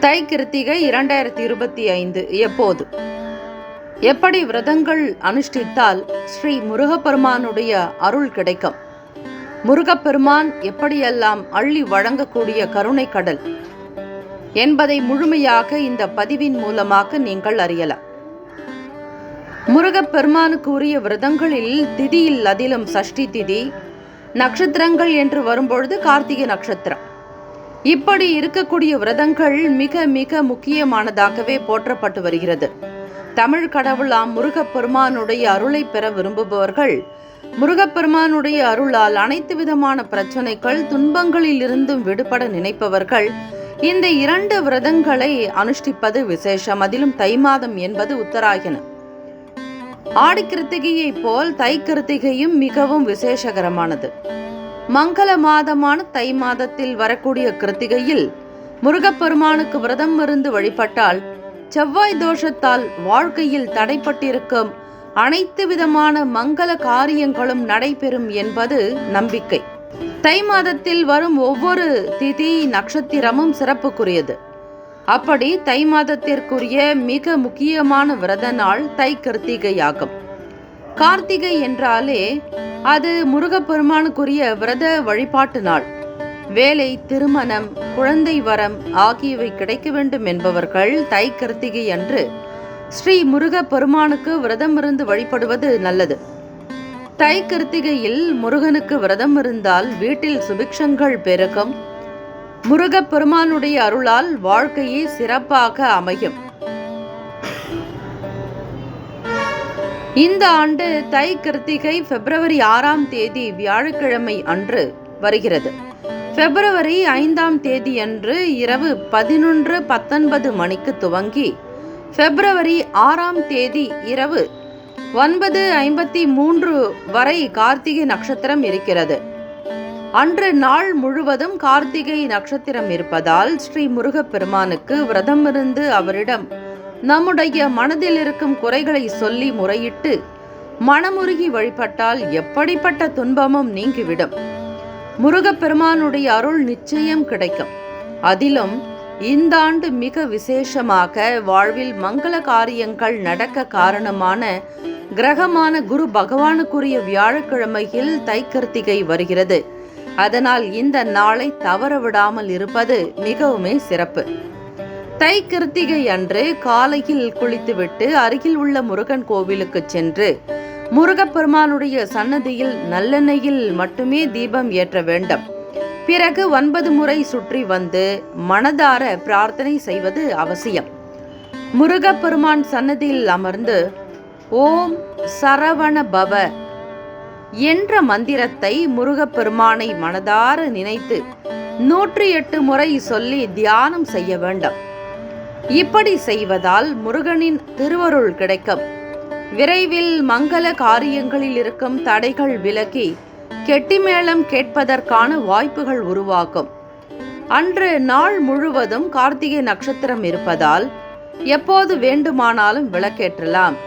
தை கிருத்திகை 2025 எப்போது எப்படி விரதங்கள் அனுஷ்டித்தால் ஸ்ரீ முருகப்பெருமானுடைய அருள் கிடைக்கும்? முருகப்பெருமான் எப்படியெல்லாம் அள்ளி வழங்கக்கூடிய கருணை கடல் என்பதை முழுமையாக இந்த பதிவின் மூலமாக நீங்கள் அறியலாம். முருகப்பெருமானுக்கு உரிய விரதங்களில் திதியில் அதிலும் சஷ்டி திதி, நட்சத்திரங்கள் என்று வரும்பொழுது கார்த்திகை நட்சத்திரம், இப்படி இருக்கக்கூடிய விரதங்கள் மிக மிக முக்கியமானதாகவே போற்றப்பட்டு வருகிறது. தமிழ் கடவுளாம் முருகப்பெருமானுடைய அருளை பெற விரும்புபவர்கள் முருகப்பெருமானுடைய அருளால் அனைத்து விதமான பிரச்சனைகள் துன்பங்களில் இருந்தும் விடுபட நினைப்பவர்கள் இந்த 2 விரதங்களை அனுஷ்டிப்பது விசேஷம். அதிலும் தை மாதம் என்பது உத்தராயணம். ஆடி கிருத்திகையை போல் தை கிருத்திகையும் மிகவும் விசேஷகரமானது. மங்கள மாதமான தை மாதத்தில் வரக்கூடிய கிருத்திகையில் முருகப்பெருமானுக்கு விரதம் இருந்து வழிபட்டால் செவ்வாய் தோஷத்தால் வாழ்க்கையில் தடைப்பட்டிருக்கும் அனைத்து விதமான மங்கள காரியங்களும் நடைபெறும் என்பது நம்பிக்கை. தை மாதத்தில் வரும் ஒவ்வொரு திதி நட்சத்திரமும் சிறப்புக்குரியது. அப்படி தை மாதத்திற்குரிய மிக முக்கியமான விரத நாள் தை கிருத்திகையாகும். கார்த்திகை என்றாலே அது முருகப்பெருமானுக்குரிய விரத வழிபாட்டு நாள். வேலை, திருமணம், குழந்தை வரம் ஆகியவை கிடைக்க வேண்டும் என்பவர்கள் தை கிருத்திகை அன்று ஸ்ரீ முருகப்பெருமானுக்கு விரதம் இருந்து வழிபடுவது நல்லது. தை கிருத்திகையில் முருகனுக்கு விரதம் இருந்தால் வீட்டில் சுபிக்ஷங்கள் பெருகும். முருகப்பெருமானுடைய அருளால் வாழ்க்கையே சிறப்பாக அமையும். இந்த ஆண்டு தை கிருத்திகை பிப்ரவரி 6ஆம் தேதி வியாழக்கிழமை அன்று வருகிறது. பிப்ரவரி 5ஆம் தேதி அன்று இரவு 11:19 மணிக்கு துவங்கி பிப்ரவரி 6ஆம் தேதி இரவு 9:53 வரை கார்த்திகை நட்சத்திரம் இருக்கிறது. அன்று நாள் முழுவதும் கார்த்திகை நட்சத்திரம் இருப்பதால் ஸ்ரீ முருகப்பெருமானுக்கு விரதம் இருந்து அவரிடம் நம்முடைய மனதில் இருக்கும் குறைகளை சொல்லி முறையிட்டு மனமுருகி வழிபட்டால் எப்படிப்பட்ட துன்பமும் நீங்கிவிடும். முருகப்பெருமானுடைய அருள் நிச்சயம் கிடைக்கும். அதிலும் இந்த ஆண்டு மிக விசேஷமாக வாழ்வில் மங்கள காரியங்கள் நடக்க காரணமான கிரகமான குரு பகவானுக்குரிய வியாழக்கிழமையில் தை கிருத்திகை வருகிறது. அதனால் இந்த நாளை தவற விடாமல் இருப்பது மிகவுமே சிறப்பு. தை கிருத்திகை அன்று காலையில் குளித்துவிட்டு அருகில் உள்ள முருகன் கோவிலுக்கு சென்று முருகப்பெருமானுடைய சன்னதியில் நல்லெண்ணெயில் மட்டுமே தீபம் ஏற்ற வேண்டும். பிறகு 9 முறை சுற்றி வந்து மனதார பிரார்த்தனை செய்வது அவசியம். முருகப்பெருமான் சன்னதியில் அமர்ந்து ஓம் சரவண பவ என்ற மந்திரத்தை முருகப்பெருமானை மனதார நினைத்து 108 முறை சொல்லி தியானம் செய்ய வேண்டும். இப்படி செய்வதால் முருகனின் திருவருள் கிடைக்கும். விரைவில் மங்கள காரியங்களில் இருக்கும் தடைகள் விலகி கெட்டிமேளம் கேட்பதற்கான வாய்ப்புகள் உருவாகும். அன்று நாள் முழுவதும் கார்த்திகை நட்சத்திரம் இருப்பதால் எப்போது வேண்டுமானாலும் விளக்கேற்றலாம்.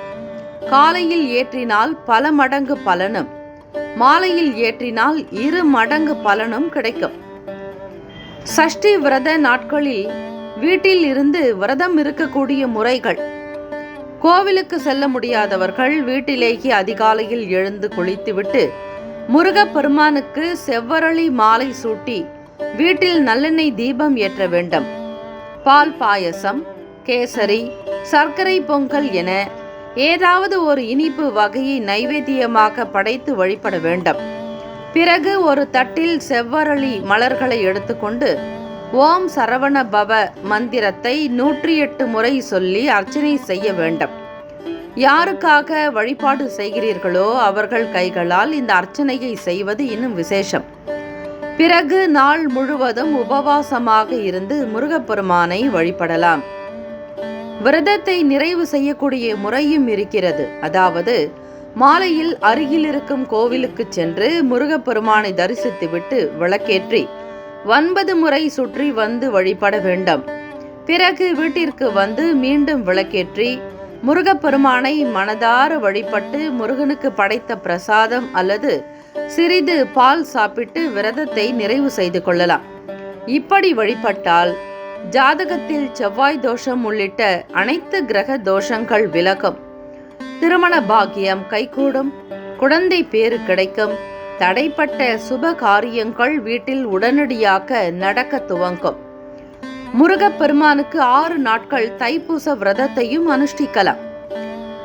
காலையில் ஏற்றினால் பல மடங்கு பலனும், மாலையில் ஏற்றினால் 2 மடங்கு பலனும் கிடைக்கும். சஷ்டி விரத நாட்களில் வீட்டில் இருந்து விரதம் இருக்கக்கூடிய முறைகள். கோவிலுக்கு செல்ல முடியாதவர்கள் வீட்டிலேயே அதிகாலையில் எழுந்து குளித்துவிட்டு முருகப்பெருமானுக்கு செவ்வரளி மாலை சூட்டி வீட்டில் நல்லெண்ணெய் தீபம் ஏற்ற வேண்டும். பால் பாயசம், கேசரி, சர்க்கரை பொங்கல் என ஏதாவது ஒரு இனிப்பு வகையை நைவேத்தியமாக படைத்து வழிபட வேண்டும். பிறகு ஒரு தட்டில் செவ்வரளி மலர்களை எடுத்துக்கொண்டு ஓம் சரவண பவ மந்திரத்தை 108 முறை சொல்லி அர்ச்சனை செய்ய வேண்டும். யாருக்காக வழிபாடு செய்கிறீர்களோ அவர்கள் கைகளால் இந்த அர்ச்சனையை செய்வது இன்னும் விசேஷம். பிறகு நாள் முழுவதும் உபவாசமாக இருந்து முருகப்பெருமானை வழிபடலாம். விரதத்தை நிறைவு செய்யக்கூடிய முறையும் இருக்கிறது. அதாவது மாலையில் அருகில் இருக்கும் கோவிலுக்கு சென்று முருகப்பெருமானை தரிசித்துவிட்டு விளக்கேற்றி 9 முறை சுற்றி வந்து வழிபட வேண்டும். பிறகு வீட்டிற்கு வந்து மீண்டும் விளக்கேற்றி முருகப்பெருமானை மனதார வழிபட்டு முருகனுக்கு படைத்த பிரசாதம் அல்லது சிறிது பால் சாப்பிட்டு விரதத்தை நிறைவு செய்து கொள்ளலாம். இப்படி வழிபட்டால் ஜாதகத்தில் செவ்வாய் தோஷம் உள்ளிட்ட அனைத்து கிரக தோஷங்கள் விலகும். திருமண பாக்கியம் கைகூடும். குழந்தை பேறு கிடைக்கும். தடைப்பட்ட சுப காரியங்கள் வீட்டில் உடனடியாக நடக்க துவங்கும். முருகப்பெருமானுக்கு 6 நாட்கள் தைப்பூச விரதத்தையும் அனுஷ்டிக்கலாம்.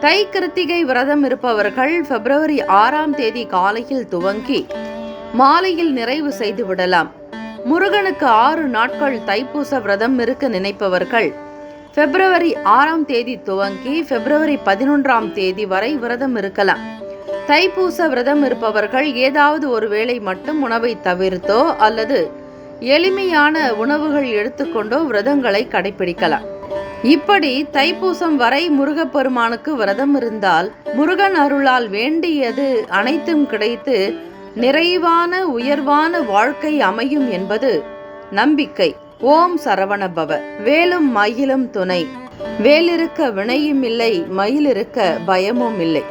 தை கிருத்திகை விரதம் இருப்பவர்கள் பிப்ரவரி 6ஆம் தேதி காலையில் துவங்கி மாலையில் நிறைவு செய்து விடலாம். முருகனுக்கு 6 நாட்கள் தைப்பூச விரதம் இருக்க நினைப்பவர்கள் பிப்ரவரி 6ஆம் தேதி துவங்கி பிப்ரவரி 11ஆம் தேதி வரை விரதம் இருக்கலாம். தைப்பூச விரதம் இருப்பவர்கள் ஏதாவது ஒரு வேளை மட்டும் உணவை தவிர்த்தோ அல்லது எளிமையான உணவுகள் எடுத்துக்கொண்டோ விரதங்களை கடைபிடிக்கலாம். இப்படி தைப்பூசம் வரை முருகப்பெருமானுக்கு விரதம் இருந்தால் முருகன் அருளால் வேண்டியது அனைத்தும் கிடைத்து நிறைவான உயர்வான வாழ்க்கை அமையும் என்பது நம்பிக்கை. ஓம் சரவணபவ. வேலும் மயிலும் துணை. வேலிருக்க வினையும் இல்லை, மயிலிருக்க பயமும் இல்லை.